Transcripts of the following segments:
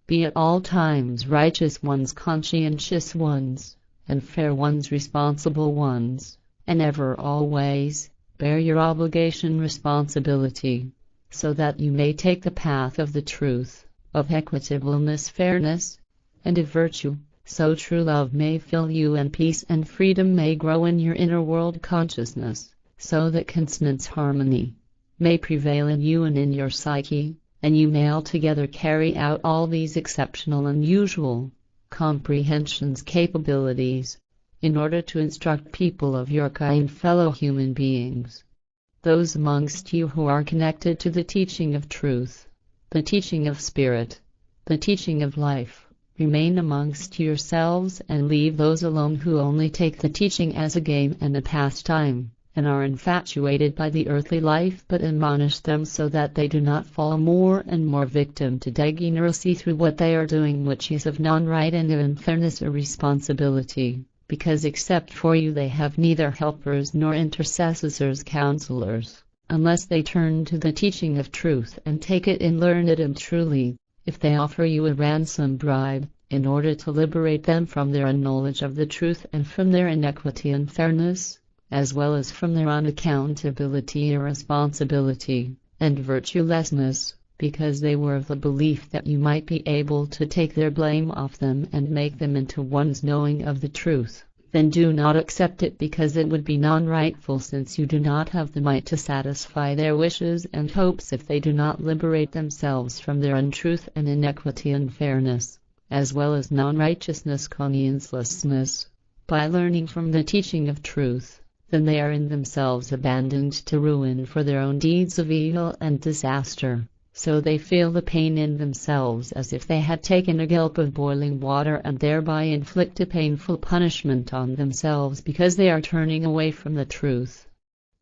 Be at all times righteous ones, conscientious ones, and fair ones, responsible ones, and ever always bear your obligation responsibility, so that you may take the path of the truth, of equitableness, fairness, and of virtue, so true love may fill you and peace and freedom may grow in your inner world consciousness, so that consonance harmony may prevail in you and in your psyche, and you may altogether carry out all these exceptional, unusual comprehensions, capabilities, in order to instruct people of your kind, fellow human beings, those amongst you who are connected to the teaching of truth, the teaching of spirit, the teaching of life. Remain amongst yourselves and leave those alone who only take the teaching as a game and a pastime, and are infatuated by the earthly life, but admonish them so that they do not fall more and more victim to degeneracy through what they are doing, which is of non-right and of unfairness or responsibility, because except for you they have neither helpers nor intercessors, counselors, unless they turn to the teaching of truth and take it and learn it and truly. If they offer you a ransom bribe, in order to liberate them from their unknowledge of the truth and from their inequity and fairness, as well as from their unaccountability, irresponsibility, and virtuelessness, because they were of the belief that you might be able to take their blame off them and make them into ones knowing of the truth, then do not accept it, because it would be non-rightful, since you do not have the might to satisfy their wishes and hopes if they do not liberate themselves from their untruth and inequity and fairness, as well as non-righteousness, consciencelessness, by learning from the teaching of truth. Then they are in themselves abandoned to ruin for their own deeds of evil and disaster. So they feel the pain in themselves as if they had taken a gulp of boiling water and thereby inflict a painful punishment on themselves, because they are turning away from the truth.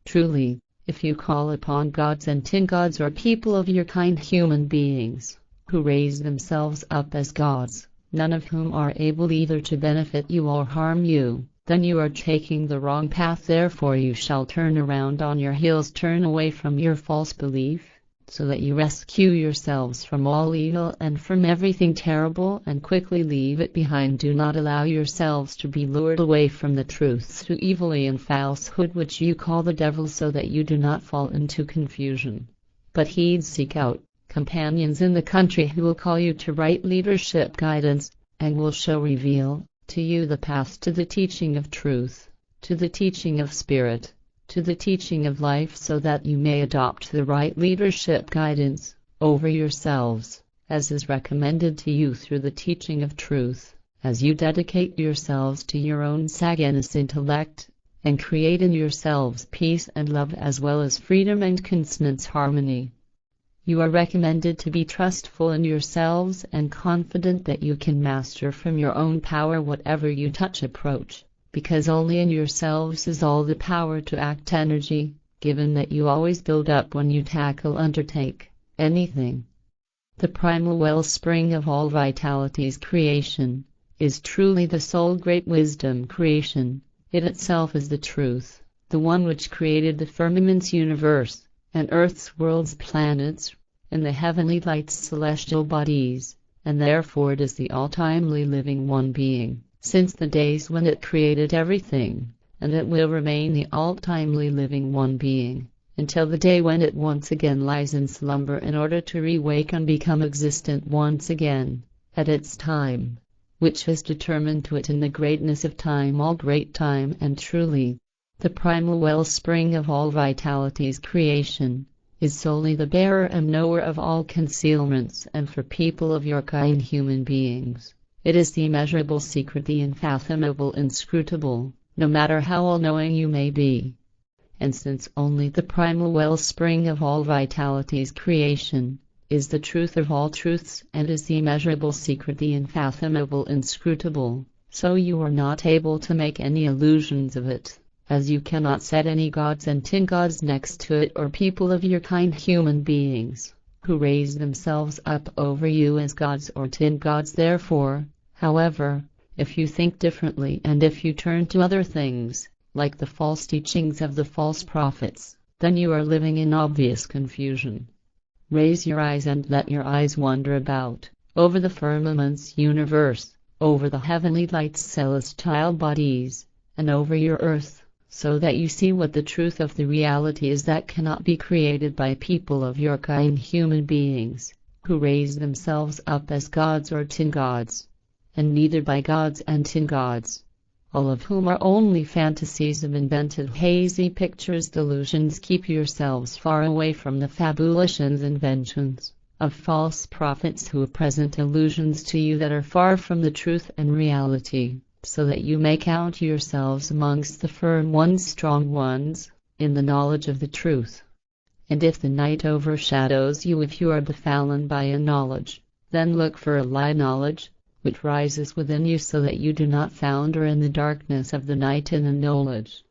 Truly, if you call upon gods and tin gods, or people of your kind, human beings, who raise themselves up as gods, none of whom are able either to benefit you or harm you, then you are taking the wrong path. Therefore you shall turn around on your heels, turn away from your false belief, so that you rescue yourselves from all evil and from everything terrible, and quickly leave it behind. Do not allow yourselves to be lured away from the truth through evilly and falsehood, which you call the devil, so that you do not fall into confusion. But seek out companions in the country who will call you to right leadership, guidance, and will reveal to you the path to the teaching of truth, to the teaching of spirit, to the teaching of life, so that you may adopt the right leadership, guidance, over yourselves, as is recommended to you through the teaching of truth, as you dedicate yourselves to your own sagacity, intellect, and create in yourselves peace and love, as well as freedom and consonance harmony. You are recommended to be trustful in yourselves and confident that you can master from your own power whatever you touch, approach, because only in yourselves is all the power to act energy, given that you always build up when you undertake anything. The primal wellspring of all vitality's creation is truly the sole great wisdom creation. It itself is the truth, the one which created the firmament's universe, and earth's worlds, planets, and the heavenly lights, celestial bodies, and therefore it is the all-timely living one being, since the days when it created everything, and it will remain the all-timely living one being, until the day when it once again lies in slumber in order to re-wake and become existent once again, at its time, which is determined to it in the greatness of time, all great time. And truly, the primal wellspring of all vitality's creation is solely the bearer and knower of all concealments, and for people of your kind, human beings, it is the immeasurable secret, the unfathomable, inscrutable, no matter how all-knowing you may be. And since only the primal wellspring of all vitality's creation is the truth of all truths, and is the immeasurable secret, the unfathomable, inscrutable, so you are not able to make any illusions of it, as you cannot set any gods and tin gods next to it, or people of your kind, human beings, who raise themselves up over you as gods or tin gods. Therefore, however, if you think differently, and if you turn to other things, like the false teachings of the false prophets, then you are living in obvious confusion. Raise your eyes and let your eyes wander about, over the firmament's universe, over the heavenly light's celestial bodies, and over your earth, so that you see what the truth of the reality is that cannot be created by people of your kind, human beings, who raise themselves up as gods or tin gods, and neither by gods and tin gods, all of whom are only fantasies of invented hazy pictures, delusions. Keep yourselves far away from the fabulations, inventions of false prophets who present illusions to you that are far from the truth and reality, so that you may count yourselves amongst the firm ones, strong ones, in the knowledge of the truth. And if the night overshadows you, if you are befallen by a knowledge, then look for a lie knowledge, which rises within you, so that you do not founder in the darkness of the night in the knowledge.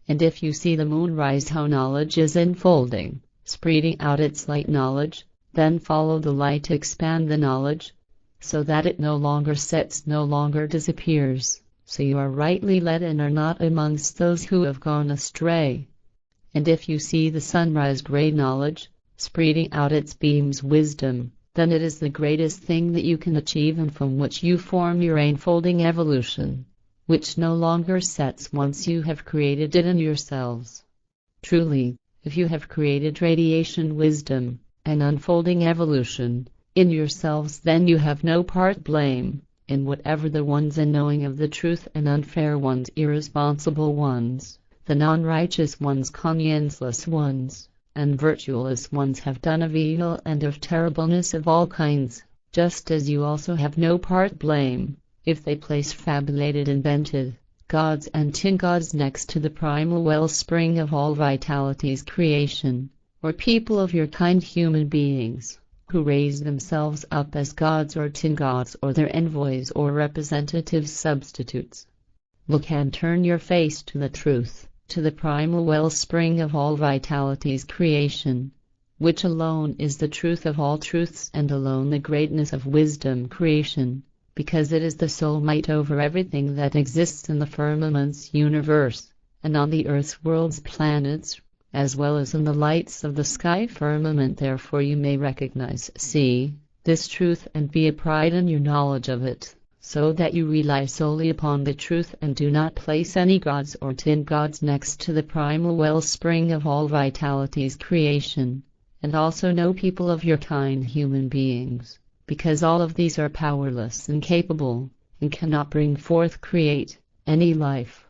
And if you see the moon rise, how knowledge is unfolding, spreading out its light knowledge, then follow the light to expand the knowledge, so that it no longer sets, no longer disappears, so you are rightly led and are not amongst those who have gone astray. And if you see the sunrise, great knowledge, spreading out its beams, wisdom, then it is the greatest thing that you can achieve, and from which you form your unfolding evolution, which no longer sets once you have created it in yourselves. Truly, if you have created radiation, wisdom, and unfolding evolution in yourselves, then you have no part blame in whatever the ones unknowing of the truth and unfair ones, irresponsible ones, the non-righteous ones, conscienceless ones, and virtueless ones have done of evil and of terribleness of all kinds, just as you also have no part blame if they place fabulated, invented gods and tin gods next to the primal wellspring of all vitality's creation, or people of your kind, human beings, who raise themselves up as gods or tin gods, or their envoys or representative substitutes. Look and turn your face to the truth, to the primal wellspring of all vitality's creation, which alone is the truth of all truths, and alone the greatness of wisdom creation, because it is the sole might over everything that exists in the firmament's universe, and on the earth's worlds, planets, as well as in the lights of the sky firmament. Therefore you may recognize, see, this truth and be a pride in your knowledge of it, so that you rely solely upon the truth and do not place any gods or tin gods next to the primal wellspring of all vitality's creation, and also no people of your kind, human beings, because all of these are powerless, incapable, and cannot bring forth, create, any life.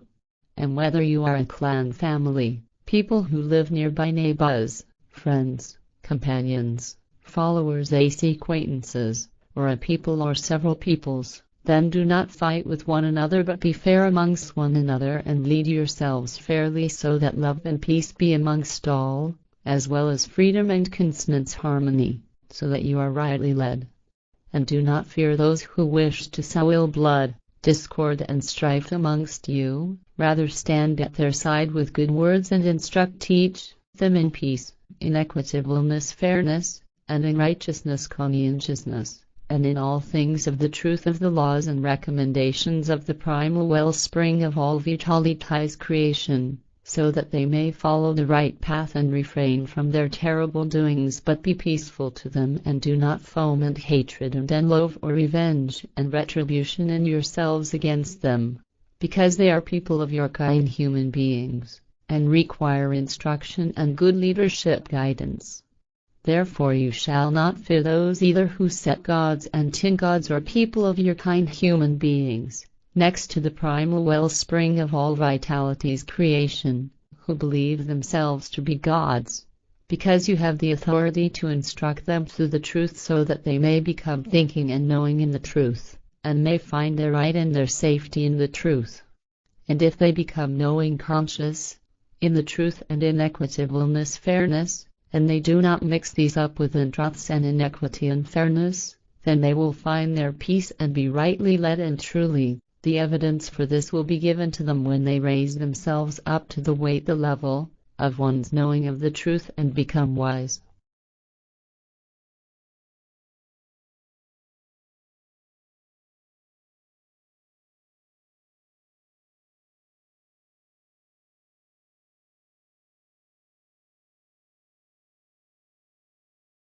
And whether you are a clan, family, people who live nearby, neighbors, friends, companions, followers, acquaintances, or a people or several peoples, then do not fight with one another, but be fair amongst one another, and lead yourselves fairly, so that love and peace be amongst all, as well as freedom and consonance, harmony, so that you are rightly led. And do not fear those who wish to sow ill blood, discord and strife amongst you, rather stand at their side with good words and instruct, teach them in peace, in equitableness, fairness, and in righteousness, conscientiousness, and in all things of the truth of the laws and recommendations of the primal wellspring of all vitality's creation, so that they may follow the right path and refrain from their terrible doings, but be peaceful to them, and do not foment hatred and love or revenge and retribution in yourselves against them, because they are people of your kind, human beings, and require instruction and good leadership guidance. Therefore you shall not fear those either who set gods and tin gods, or people of your kind, human beings, next to the primal wellspring of all vitality's creation, who believe themselves to be gods, because you have the authority to instruct them through the truth, so that they may become thinking and knowing in the truth, and may find their right and their safety in the truth. And if they become knowing, conscious, in the truth and in equitableness, fairness, and they do not mix these up with untruths and inequity and fairness, then they will find their peace and be rightly led, and truly, the evidence for this will be given to them when they raise themselves up to the weight, the level, of one's knowing of the truth and become wise.